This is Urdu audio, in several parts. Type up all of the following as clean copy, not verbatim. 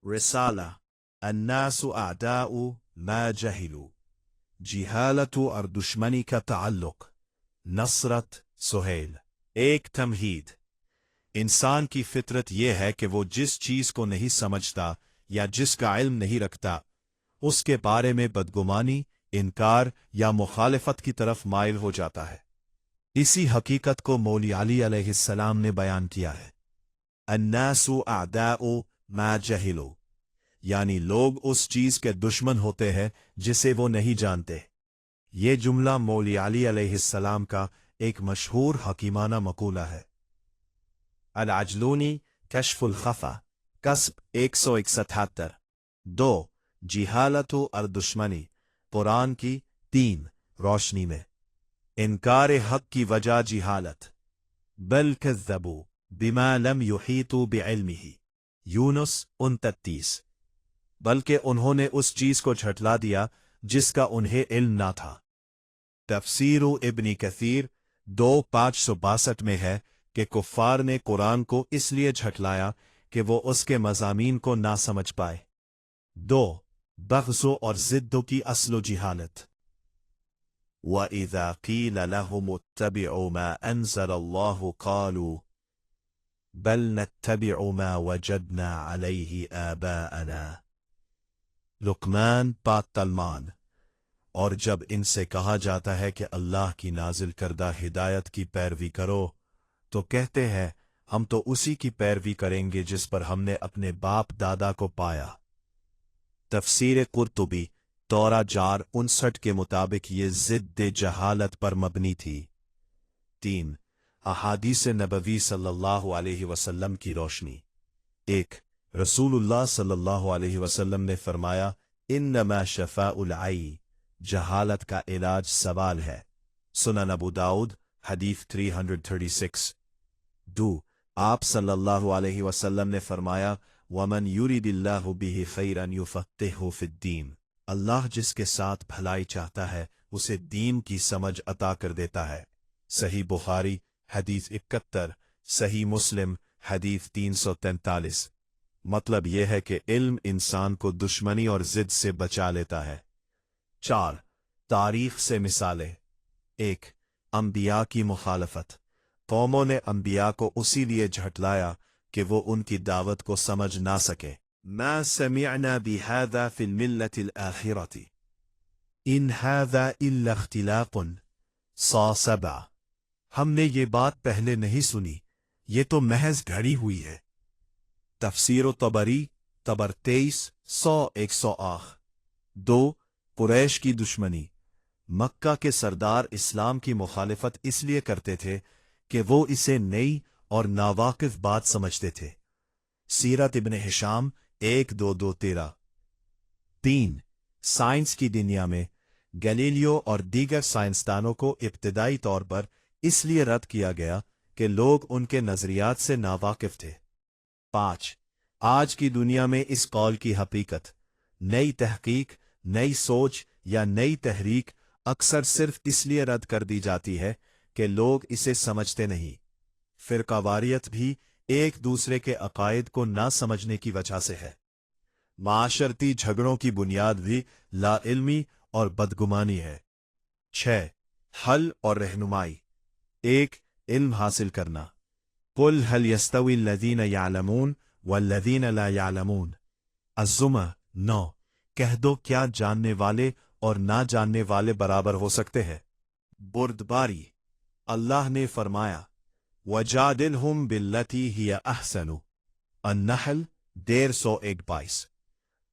رسالہ الناس اعداء ما جہلوا، جہالت اور دشمنی کا تعلق، نصرت سہیل۔ ایک تمہید، انسان کی فطرت یہ ہے کہ وہ جس چیز کو نہیں سمجھتا یا جس کا علم نہیں رکھتا اس کے بارے میں بدگمانی، انکار یا مخالفت کی طرف مائل ہو جاتا ہے۔ اسی حقیقت کو مولا علی علیہ السلام نے بیان کیا ہے۔ الناس اعداء ما جہلوا، یعنی لوگ اس چیز کے دشمن ہوتے ہیں جسے وہ نہیں جانتے۔ یہ جملہ مولا علی علیہ السلام کا ایک مشہور حکیمانہ مقولہ ہے۔ العجلونی کشف الخفا، کسب 177۔ 2 جہالت اور دشمنی، قرآن کی 3 روشنی میں۔ انکار حق کی وجہ جہالت، بل کذبوا بما لم يحيطوا بعلمه، یونس 29۔ بلکہ انہوں نے اس چیز کو جھٹلا دیا جس کا انہیں علم نہ تھا۔ تفسیر ابن کثیر 2:562 میں ہے کہ کفار نے قرآن کو اس لیے جھٹلایا کہ وہ اس کے مضامین کو نہ سمجھ پائے۔ 2 بغض اور ضد کی اصل و جہالت۔ وَإِذَا قِيلَ لَهُمُ اتَّبِعُوا مَا أَنزَلَ اللَّهُ قَالُوا بَلْ نَتَّبِعُ مَا وَجَدْنَا عَلَيْهِ آبَاءَنَا، لقمان 5:3۔ اور جب ان سے کہا جاتا ہے کہ اللہ کی نازل کردہ ہدایت کی پیروی کرو تو کہتے ہیں ہم تو اسی کی پیروی کریں گے جس پر ہم نے اپنے باپ دادا کو پایا۔ تفسیر قرطبی 3:59 کے مطابق یہ ضد جہالت پر مبنی تھی۔ 3 احادیث نبوی صلی اللہ علیہ وسلم کی روشنی۔ 1 رسول اللہ صلی اللہ علیہ وسلم نے فرمایا انما شفاء العی، جہالت کا علاج سوال ہے، سنن ابو داؤد حدیث 336۔ 2 آپ صلی اللہ علیہ وسلم نے فرمایا ومن یرید اللہ بہ خیرا یفقہہ فی الدین، اللہ جس کے ساتھ بھلائی چاہتا ہے اسے دین کی سمجھ عطا کر دیتا ہے۔ صحیح بخاری حدیث 71، صحیح مسلم حدیث 343۔ مطلب یہ ہے کہ علم انسان کو دشمنی اور ضد سے بچا لیتا ہے۔ 4 تاریخ سے مثالیں۔ 1 انبیاء کی مخالفت، قوموں نے انبیاء کو اسی لیے جھٹلایا کہ وہ ان کی دعوت کو سمجھ نہ سکے۔ ما سمعنا بهذا في الملة الآخرة ان هذا الا اختلاق ص7، ہم نے یہ بات پہلے نہیں سنی، یہ تو محض گھڑی ہوئی ہے۔ تفسیر طبری طبر 23:108۔ 2 قریش کی دشمنی، مکہ کے سردار اسلام کی مخالفت اس لیے کرتے تھے کہ وہ اسے نئی اور ناواقف بات سمجھتے تھے۔ سیرت ابن ہشام 1:2-13۔ 3 سائنس کی دنیا میں گلیلیو اور دیگر سائنسدانوں کو ابتدائی طور پر اس لیے رد کیا گیا کہ لوگ ان کے نظریات سے ناواقف تھے۔ 5 آج کی دنیا میں اس قول کی حقیقت، نئی تحقیق، نئی سوچ یا نئی تحریک اکثر صرف اس لیے رد کر دی جاتی ہے کہ لوگ اسے سمجھتے نہیں۔ فرقہ واریت بھی ایک دوسرے کے عقائد کو نہ سمجھنے کی وجہ سے ہے۔ معاشرتی جھگڑوں کی بنیاد بھی لا علمی اور بدگمانی ہے۔ 6 حل اور رہنمائی۔ 1 علم حاصل کرنا، قل هل يستوي الذين يعلمون والذين لا يعلمون، الزمر 9۔ کہہ دو کیا جاننے والے اور نہ جاننے والے برابر ہو سکتے ہیں؟ بردباری، اللہ نے فرمایا وَجَادِلْهُمْ بِالَّتِي هِيَ أَحْسَنُ، النحل 151۔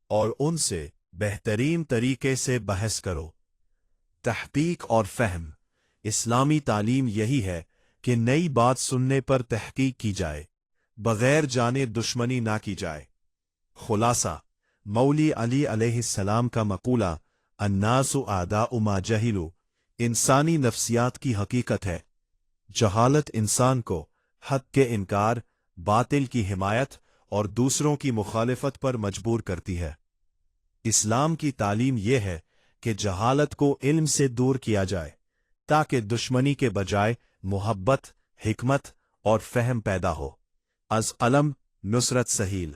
اور ان سے بہترین طریقے سے بحث کرو۔ تحقیق اور فہم، اسلامی تعلیم یہی ہے کہ نئی بات سننے پر تحقیق کی جائے، بغیر جانے دشمنی نہ کی جائے۔ خلاصہ، مولا علی علیہ السلام کا مقولہ الناس اعداء ما جہلوا انسانی نفسیات کی حقیقت ہے۔ جہالت انسان کو حق کے انکار، باطل کی حمایت اور دوسروں کی مخالفت پر مجبور کرتی ہے۔ اسلام کی تعلیم یہ ہے کہ جہالت کو علم سے دور کیا جائے تاکہ دشمنی کے بجائے محبت، حکمت اور فہم پیدا ہو۔ از قلم نصرت سہیل۔